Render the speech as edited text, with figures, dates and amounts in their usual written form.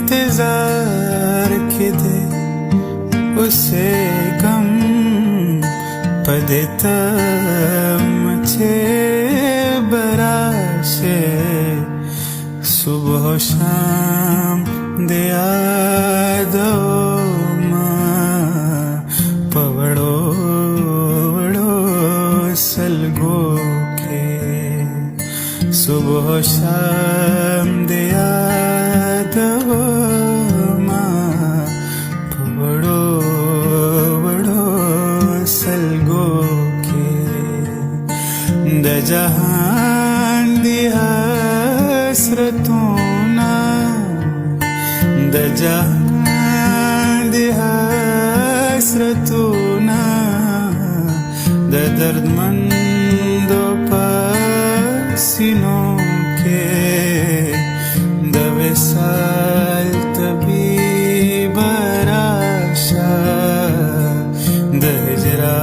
इंतजार के दे उसे गम पदेत मचे बराशे सुबह शाम दया दो पवड़ो वड़ो सलगो के सुबह शाम दया दो पवड़ो वड़ो सलगो के द जहान दी हसरतों ना द जहान दी हसरतों ना द दर्दमंदों पसीनों के द विसाल तबीब राशा द हिजरा